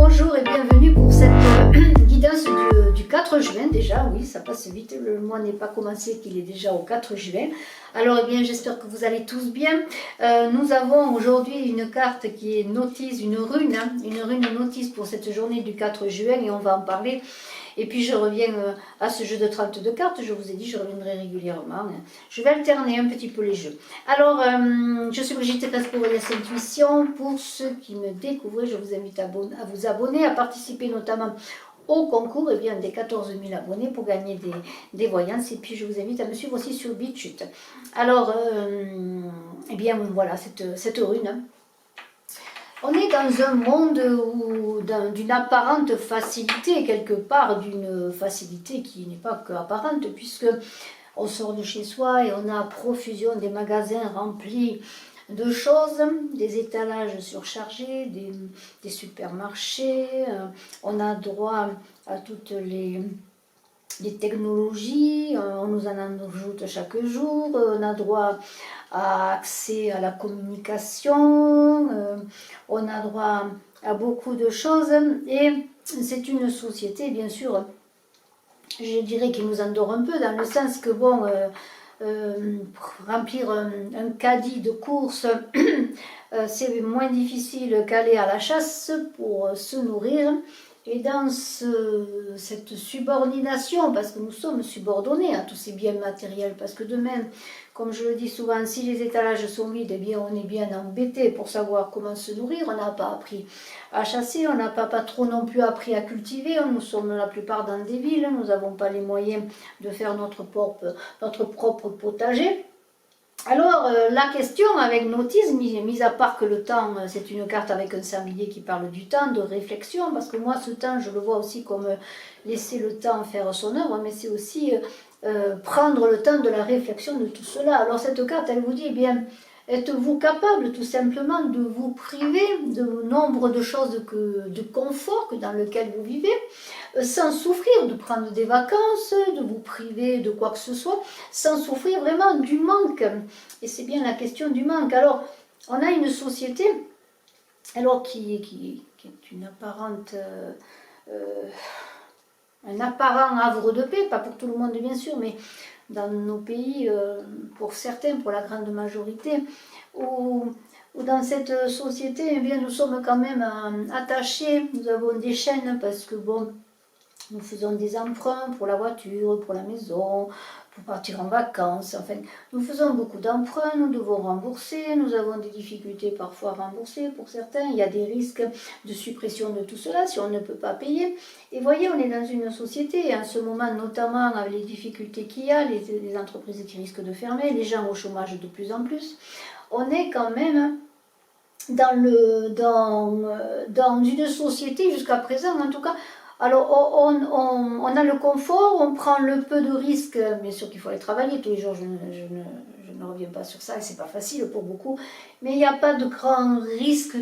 Bonjour et bienvenue pour cette guidance du 4 juin déjà, oui ça passe vite, le mois n'est pas commencé qu'il est déjà au 4 juin. Alors eh bien j'espère que vous allez tous bien. Nous avons aujourd'hui une carte qui est notice, une rune notice pour cette journée du 4 juin et on va en parler. Et puis je reviens à ce jeu de 32 cartes, je vous ai dit je reviendrai régulièrement. Je vais alterner un petit peu les jeux. Alors, je suis Brigitte Caspourias Intuition. Pour ceux qui me découvrent, je vous invite à vous abonner, à participer notamment au concours bien, des 14 000 abonnés pour gagner des voyances. Et puis je vous invite à me suivre aussi sur BitChute. Alors, eh bien voilà, cette rune. On est dans un monde d'une apparente facilité, quelque part, d'une facilité qui n'est pas que apparente, puisque on sort de chez soi et on a à profusion des magasins remplis de choses, des étalages surchargés, des supermarchés, on a droit à toutes les technologies, on nous en ajoute chaque jour, on a droit à accès à la communication, on a droit à beaucoup de choses et c'est une société bien sûr, je dirais qui nous endort un peu dans le sens que bon, remplir un caddie de courses c'est moins difficile qu'aller à la chasse pour se nourrir. Et dans cette subordination, parce que nous sommes subordonnés à tous ces biens matériels, parce que demain, comme je le dis souvent, si les étalages sont vides, eh bien on est bien embêté pour savoir comment se nourrir. On n'a pas appris à chasser, on n'a pas trop non plus appris à cultiver. Nous sommes la plupart dans des villes, nous n'avons pas les moyens de faire notre propre potager. Alors, la question avec notice, mis à part que le temps, c'est une carte avec un sanglier qui parle du temps, de réflexion, parce que moi, ce temps, je le vois aussi comme laisser le temps faire son œuvre, mais c'est aussi prendre le temps de la réflexion de tout cela. Alors, cette carte, elle vous dit, eh bien, êtes-vous capable tout simplement de vous priver de nombre de choses de confort dans lequel vous vivez, sans souffrir de prendre des vacances, de vous priver de quoi que ce soit, sans souffrir vraiment du manque. Et c'est bien la question du manque. Alors, on a une société alors qui est une apparente... un apparent havre de paix, pas pour tout le monde bien sûr, mais dans nos pays, pour certains, pour la grande majorité, où dans cette société, eh bien, nous sommes quand même attachés, nous avons des chaînes parce que bon, nous faisons des emprunts pour la voiture, pour la maison, pour partir en vacances, enfin, nous faisons beaucoup d'emprunts, nous devons rembourser, nous avons des difficultés parfois à rembourser pour certains, il y a des risques de suppression de tout cela si on ne peut pas payer. Et voyez, on est dans une société, et en ce moment notamment avec les difficultés qu'il y a, les entreprises qui risquent de fermer, les gens au chômage de plus en plus, on est quand même dans une société jusqu'à présent en tout cas. Alors, on a le confort, on prend le peu de risques, bien sûr qu'il faut aller travailler tous les jours, je ne reviens pas sur ça, et c'est pas facile pour beaucoup, mais il n'y a pas de grand risque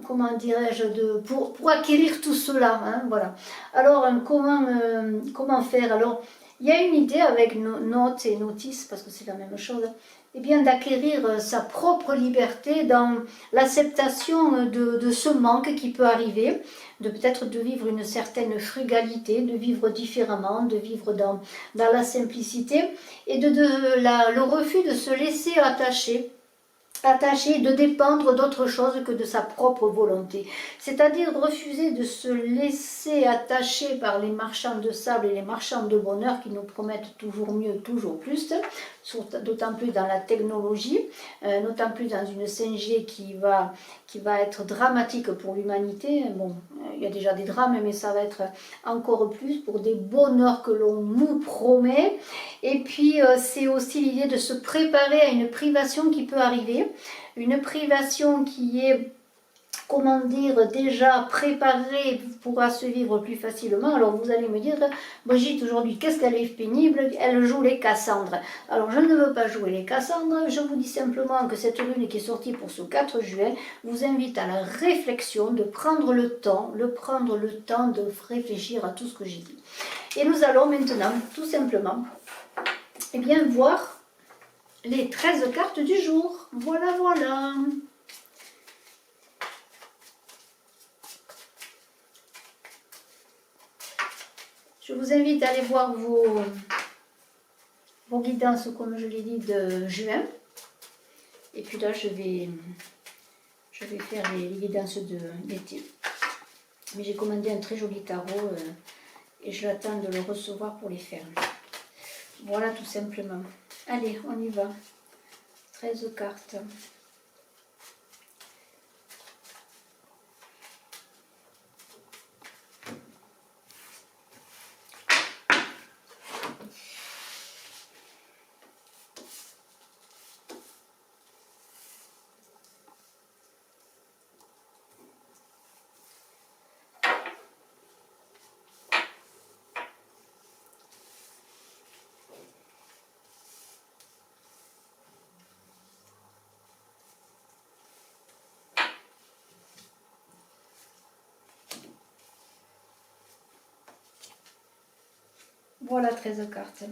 comment dirais-je, pour acquérir tout cela, hein, voilà. Alors, comment faire? Alors, il y a une idée avec note et notice, parce que c'est la même chose, eh bien d'acquérir sa propre liberté dans l'acceptation de ce manque qui peut arriver, de peut-être de vivre une certaine frugalité, de vivre différemment, de vivre dans la simplicité, et le refus de se laisser attacher, de dépendre d'autre chose que de sa propre volonté. C'est-à-dire refuser de se laisser attacher par les marchands de sable et les marchands de bonheur qui nous promettent toujours mieux, toujours plus, d'autant plus dans la technologie, d'autant plus dans une 5G qui va être dramatique pour l'humanité. Bon, il y a déjà des drames, mais ça va être encore plus pour des bonheurs que l'on nous promet. Et puis, c'est aussi l'idée de se préparer à une privation qui peut arriver, une privation qui est, comment dire, déjà préparée pourra se vivre plus facilement. Alors vous allez me dire, Brigitte aujourd'hui qu'est-ce qu'elle est pénible, elle joue les Cassandres. Alors je ne veux pas jouer les Cassandres, je vous dis simplement que cette lune qui est sortie pour ce 4 juin vous invite à la réflexion, de prendre le temps de réfléchir à tout ce que j'ai dit. Et nous allons maintenant tout simplement bien voir les 13 cartes du jour. Voilà. Je vous invite à aller voir vos guidances, comme je l'ai dit, de juin. Et puis là, je vais faire les guidances de l'été. Mais j'ai commandé un très joli tarot et je l'attends de le recevoir pour les faire. Voilà, tout simplement. Allez, on y va. 13 cartes. Voilà, 13 cartes.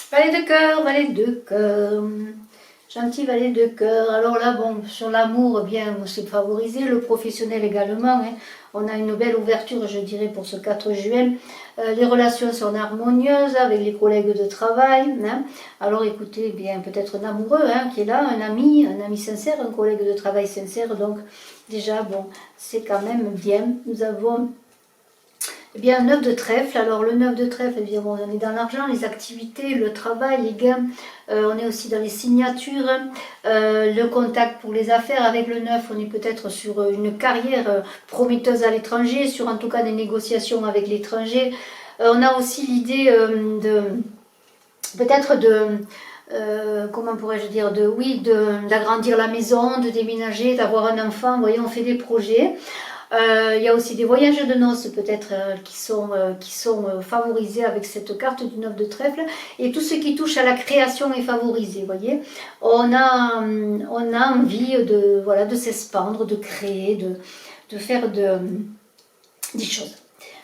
Valet de cœur, valet de cœur. Gentil valet de cœur. Alors là, bon, sur l'amour, bien, c'est favorisé. Le professionnel également. Hein. On a une belle ouverture, je dirais, pour ce 4 juin. Les relations sont harmonieuses avec les collègues de travail. Hein. Alors écoutez, bien, peut-être un amoureux hein, qui est là, un ami sincère, un collègue de travail sincère. Donc déjà, bon, c'est quand même bien. Nous avons... Eh bien, un 9 de trèfle. Alors, le 9 de trèfle, eh bien, bon, on est dans l'argent, les activités, le travail, les gains. On est aussi dans les signatures, le contact pour les affaires. Avec le 9, on est peut-être sur une carrière prometteuse à l'étranger, sur en tout cas des négociations avec l'étranger. On a aussi l'idée peut-être de... comment pourrais-je dire, d'agrandir la maison, de déménager, d'avoir un enfant. Vous voyez, on fait des projets. Il y a aussi des voyages de noces peut-être qui sont favorisés avec cette carte du 9 de trèfle. Et tout ce qui touche à la création est favorisé, vous voyez. On a envie de s'expandre, de créer, de faire des choses.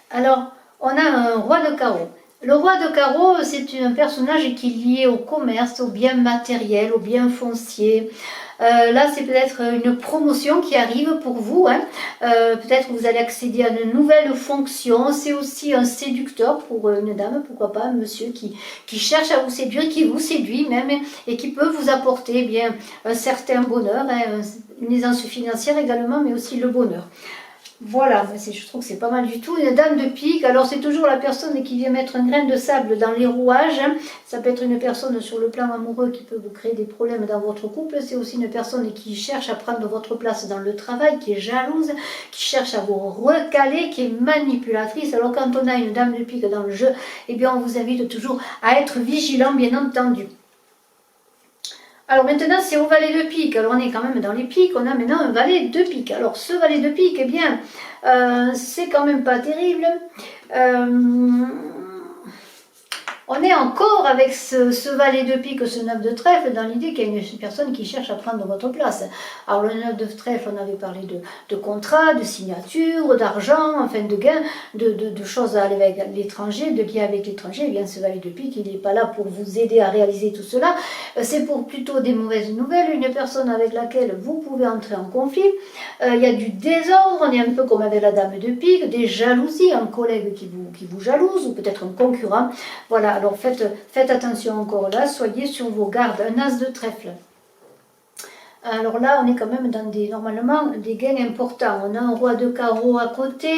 Alors, on a un roi de carreau. Le roi de carreau, c'est un personnage qui est lié au commerce, au bien matériel, au bien foncier. Là, c'est peut-être une promotion qui arrive pour vous. Hein. Peut-être que vous allez accéder à une nouvelle fonction. C'est aussi un séducteur pour une dame, pourquoi pas un monsieur qui cherche à vous séduire, qui vous séduit même et qui peut vous apporter eh bien un certain bonheur, hein, une aisance financière également, mais aussi le bonheur. Voilà, je trouve que c'est pas mal du tout. Une dame de pique, alors c'est toujours la personne qui vient mettre un grain de sable dans les rouages. Hein. Ça peut être une personne sur le plan amoureux qui peut vous créer des problèmes dans votre couple. C'est aussi une personne qui cherche à prendre votre place dans le travail, qui est jalouse, qui cherche à vous recaler, qui est manipulatrice. Alors quand on a une dame de pique dans le jeu, eh bien on vous invite toujours à être vigilant, bien entendu. Alors maintenant c'est au valet de pique, alors on est quand même dans les piques, on a maintenant un valet de pique. Alors ce valet de pique, eh bien, c'est quand même pas terrible. On est encore avec ce valet de pique, ce 9 de trèfle, dans l'idée qu'il y a une personne qui cherche à prendre votre place. Alors le 9 de trèfle, on avait parlé de contrat, de signature, d'argent, enfin de gains, de choses à aller avec l'étranger, de liens avec l'étranger. Eh bien ce valet de pique, il n'est pas là pour vous aider à réaliser tout cela. C'est pour plutôt des mauvaises nouvelles, une personne avec laquelle vous pouvez entrer en conflit. Il y a du désordre, on est un peu comme avec la dame de pique, des jalousies, un collègue qui vous jalouse, ou peut-être un concurrent. Voilà. Alors faites attention encore là, soyez sur vos gardes, un as de trèfle. Alors là, on est quand même dans normalement des gains importants. On a un roi de carreau à côté.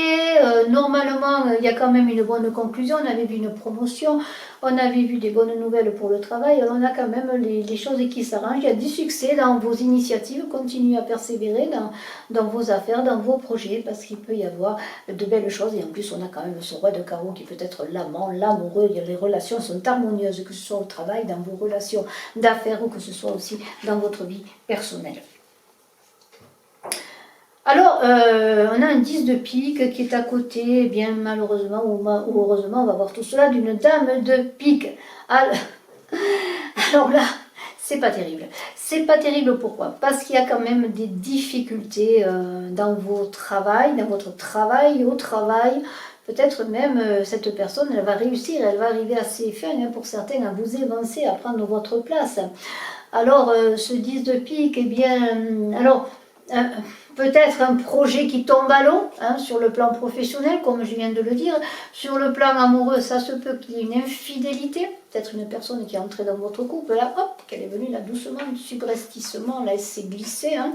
Normalement, il y a quand même une bonne conclusion. On avait vu une promotion. On avait vu des bonnes nouvelles pour le travail. Alors on a quand même les choses qui s'arrangent. Il y a du succès dans vos initiatives. Continuez à persévérer dans vos affaires, dans vos projets, parce qu'il peut y avoir de belles choses. Et en plus, on a quand même ce roi de carreau qui peut être l'amant, l'amoureux. Les relations sont harmonieuses, que ce soit au travail, dans vos relations d'affaires ou que ce soit aussi dans votre vie personnelle. Alors, on a un 10 de pique qui est à côté, eh bien malheureusement ou heureusement, on va voir tout cela d'une dame de pique. Alors là, c'est pas terrible. C'est pas terrible pourquoi? Parce qu'il y a quand même des difficultés dans votre travail, au travail. Peut-être même cette personne, elle va réussir, elle va arriver à ses fins, hein, pour certains, à vous évincer, à prendre votre place. Alors, ce 10 de pique, eh bien, alors, peut-être un projet qui tombe à l'eau, hein, sur le plan professionnel, comme je viens de le dire. Sur le plan amoureux, ça se peut qu'il y ait une infidélité, peut-être une personne qui est entrée dans votre couple, là, hop, qu'elle est venue là doucement, un subrestissement, là, elle s'est glissée. Hein.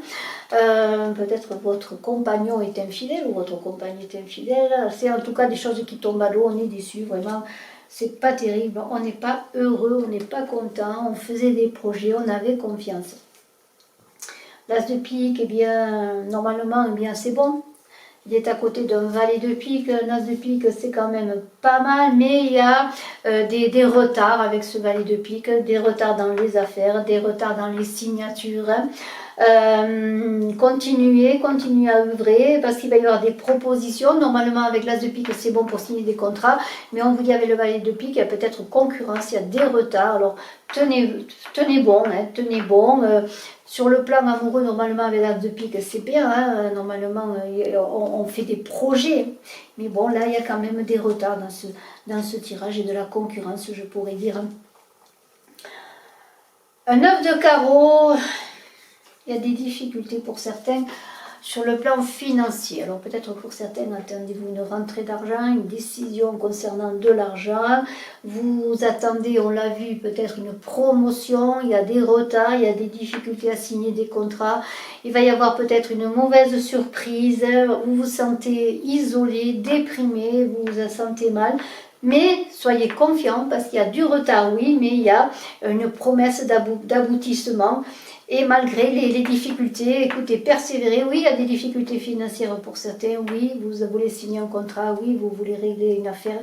Peut-être votre compagnon est infidèle, ou votre compagne est infidèle. C'est en tout cas des choses qui tombent à l'eau, on est déçu, vraiment. C'est pas terrible, on n'est pas heureux, on n'est pas content, on faisait des projets, on avait confiance. L'as de pique, eh bien, normalement, eh bien, c'est bon. Il est à côté d'un valet de pique. Un as de pique, c'est quand même pas mal, mais il y a des retards avec ce valet de pique, des retards dans les affaires, des retards dans les signatures. Hein. Continuez à œuvrer parce qu'il va y avoir des propositions. Normalement, avec l'as de pique, c'est bon pour signer des contrats, mais on vous dit avec le valet de pique, il y a peut-être concurrence, il y a des retards. Alors, tenez bon, hein, tenez bon. Sur le plan amoureux, normalement, avec l'as de pique, c'est bien. Hein, normalement, on fait des projets. Mais bon, là, il y a quand même des retards dans ce tirage et de la concurrence, je pourrais dire. Un œuf de carreau, il y a des difficultés pour certains sur le plan financier. Alors peut-être pour certains, attendez-vous une rentrée d'argent, une décision concernant de l'argent. Vous attendez, on l'a vu, peut-être une promotion. Il y a des retards, il y a des difficultés à signer des contrats. Il va y avoir peut-être une mauvaise surprise. Vous vous sentez isolé, déprimé, vous vous sentez mal. Mais soyez confiants parce qu'il y a du retard, oui, mais il y a une promesse d'aboutissement. Et malgré les difficultés, écoutez, persévérez. Oui, il y a des difficultés financières pour certains. Oui, vous voulez signer un contrat. Oui, vous voulez régler une affaire.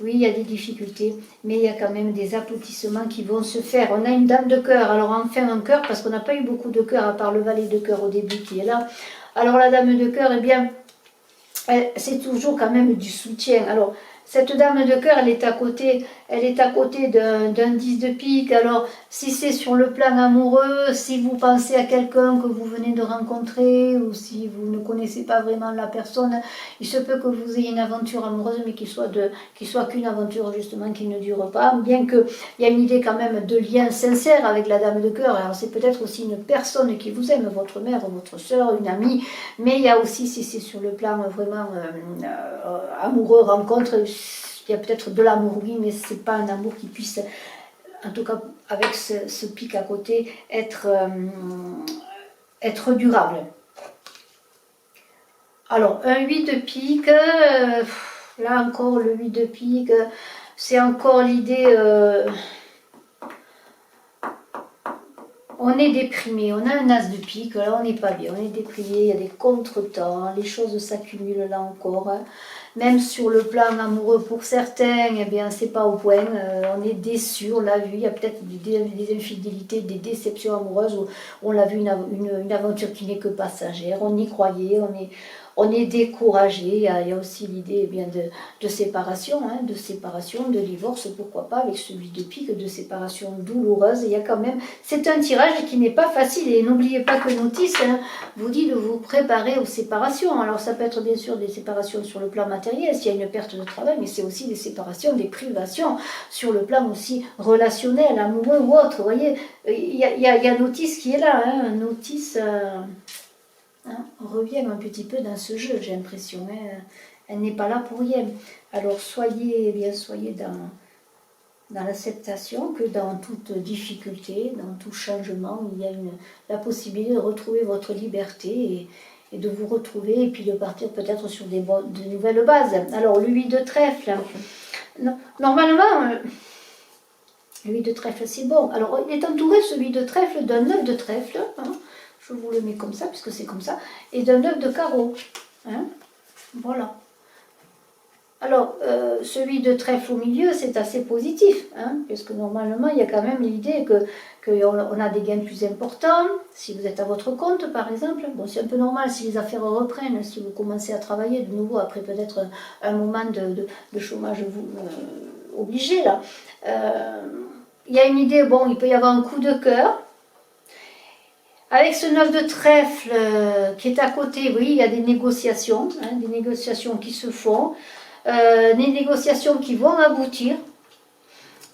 Oui, il y a des difficultés. Mais il y a quand même des aboutissements qui vont se faire. On a une dame de cœur. Alors enfin un cœur, parce qu'on n'a pas eu beaucoup de cœur, à part le valet de cœur au début qui est là. Alors la dame de cœur, eh bien, c'est toujours quand même du soutien. Alors, cette dame de cœur, elle est à côté d'un 10 de pique. Alors, si c'est sur le plan amoureux, si vous pensez à quelqu'un que vous venez de rencontrer, ou si vous ne connaissez pas vraiment la personne, il se peut que vous ayez une aventure amoureuse, mais qu'il soit qu'une aventure justement qui ne dure pas. Bien qu'il y a une idée quand même de lien sincère avec la dame de cœur. Alors, c'est peut-être aussi une personne qui vous aime, votre mère, votre soeur, une amie. Mais il y a aussi, si c'est sur le plan vraiment amoureux, rencontre, il y a peut-être de l'amour, oui, mais ce n'est pas un amour qui puisse, en tout cas avec ce pic à côté, être durable. Alors, un 8 de pique, là encore le 8 de pique, c'est encore l'idée... on est déprimé, on a un as de pique, là on n'est pas bien, on est déprimé, il y a des contretemps, les choses s'accumulent là encore. Hein. Même sur le plan amoureux pour certains, eh bien c'est pas au point, on est déçu, on l'a vu, il y a peut-être des infidélités, des déceptions amoureuses, où on l'a vu une aventure qui n'est que passagère, on y croyait, on est découragé. Il y a aussi l'idée eh bien de séparation, hein, de divorce, pourquoi pas, avec celui de pique, de séparation douloureuse. Il y a quand même, c'est un tirage qui n'est pas facile, et n'oubliez pas que Notice vous dit de vous préparer aux séparations. Alors ça peut être bien sûr des séparations sur le plan matériel, s'il y a une perte de travail, mais c'est aussi des séparations, des privations, sur le plan aussi relationnel, amoureux ou autre. Vous voyez, il y a Notice qui est là, hein, Notice... Hein, on revient un petit peu dans ce jeu, j'ai l'impression. Hein. Elle n'est pas là pour rien. Alors soyez dans l'acceptation que dans toute difficulté, dans tout changement, il y a la possibilité de retrouver votre liberté et de vous retrouver et puis de partir peut-être sur de nouvelles bases. Alors le 8 de trèfle, normalement, le 8 de trèfle c'est bon. Alors il est entouré, ce 8 de trèfle, d'un 9 de trèfle. Hein. Je vous le mets comme ça, puisque c'est comme ça. Et d'un 9 de carreau. Hein, voilà. Alors, celui de trèfle au milieu, c'est assez positif. Hein, puisque normalement, il y a quand même l'idée qu'on a des gains plus importants. Si vous êtes à votre compte, par exemple. Bon, c'est un peu normal si les affaires reprennent. Si vous commencez à travailler de nouveau, après peut-être un moment de chômage obligé, là. Il y a une idée, bon, il peut y avoir un coup de cœur. Avec ce 9 de trèfle qui est à côté, oui, il y a des négociations qui se font, des négociations qui vont aboutir.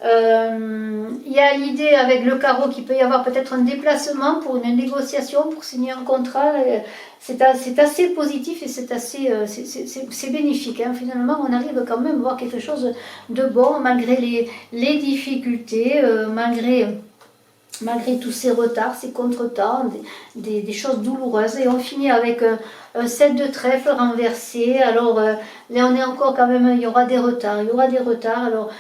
Il y a l'idée avec le carreau qu'il peut y avoir peut-être un déplacement pour une négociation, pour signer un contrat. C'est assez positif et c'est bénéfique. Hein. Finalement, on arrive quand même à voir quelque chose de bon malgré les difficultés, malgré tous ces retards, ces contretemps, des choses douloureuses. Et on finit avec un 7 de trèfle renversé. Alors là, on est encore quand même, il y aura des retards. Alors,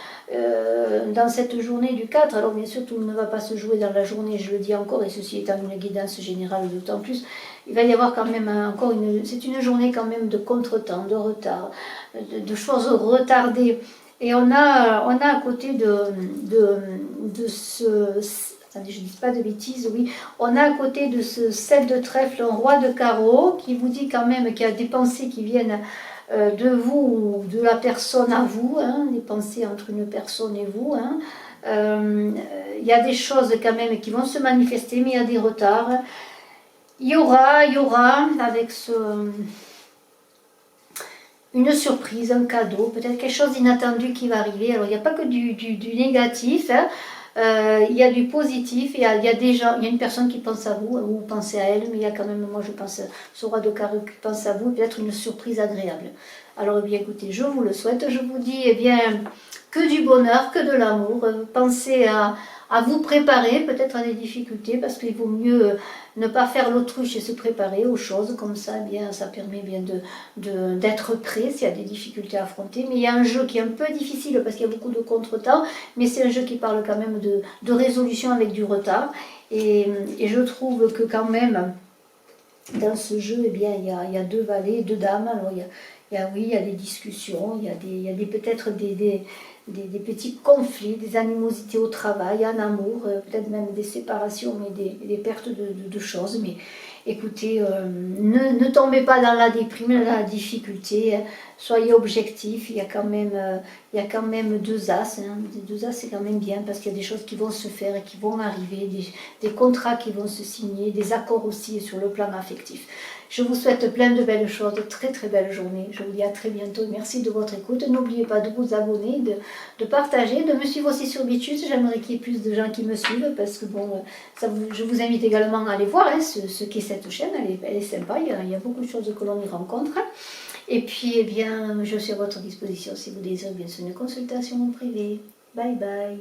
dans cette journée du 4, alors bien sûr tout ne va pas se jouer dans la journée, je le dis encore, et ceci étant une guidance générale d'autant plus, il va y avoir quand même encore c'est une journée quand même de contretemps, de retard, de choses retardées. Et on a à côté de ce... Attendez, je ne dis pas de bêtises, oui. On a à côté de ce 7 de trèfle un roi de carreau qui vous dit quand même qu'il y a des pensées qui viennent de vous ou de la personne à vous, hein, des pensées entre une personne et vous. Hein. Il y a des choses quand même qui vont se manifester, mais il y a des retards. Il y aura avec une surprise, un cadeau, peut-être quelque chose d'inattendu qui va arriver. Alors il n'y a pas que du négatif, hein. Il y a du positif, il y a des gens, il y a une personne qui pense à vous, vous pensez à elle, mais il y a quand même, moi je pense, ce roi de carreau qui pense à vous, peut-être une surprise agréable. Alors eh bien écoutez, je vous le souhaite, je vous dis eh bien que du bonheur, que de l'amour, pensez à vous préparer peut-être à des difficultés, parce qu'il vaut mieux ne pas faire l'autruche et se préparer aux choses, comme ça, eh bien, ça permet bien d'être prêt s'il y a des difficultés à affronter. Mais il y a un jeu qui est un peu difficile parce qu'il y a beaucoup de contretemps, mais c'est un jeu qui parle quand même de résolution avec du retard. Et je trouve que quand même, dans ce jeu, eh bien, il y a deux valets, deux dames. Alors, il y a des discussions, il y a peut-être des petits conflits, des animosités au travail, un amour, peut-être même des séparations, mais des pertes de choses. Mais écoutez, ne tombez pas dans la déprime, dans la difficulté, hein. Soyez objectifs, il y a quand même deux as. Hein. Deux as, c'est quand même bien parce qu'il y a des choses qui vont se faire et qui vont arriver, des contrats qui vont se signer, des accords aussi sur le plan affectif. Je vous souhaite plein de belles choses, de très très belles journées. Je vous dis à très bientôt. Merci de votre écoute. N'oubliez pas de vous abonner, de partager, de me suivre aussi sur BitChute. J'aimerais qu'il y ait plus de gens qui me suivent parce que bon, je vous invite également à aller voir hein, ce qu'est cette chaîne. Elle est sympa, il y a beaucoup de choses que l'on y rencontre. Et puis, eh bien, je suis à votre disposition si vous désirez bien sûr une consultation privée. Bye bye.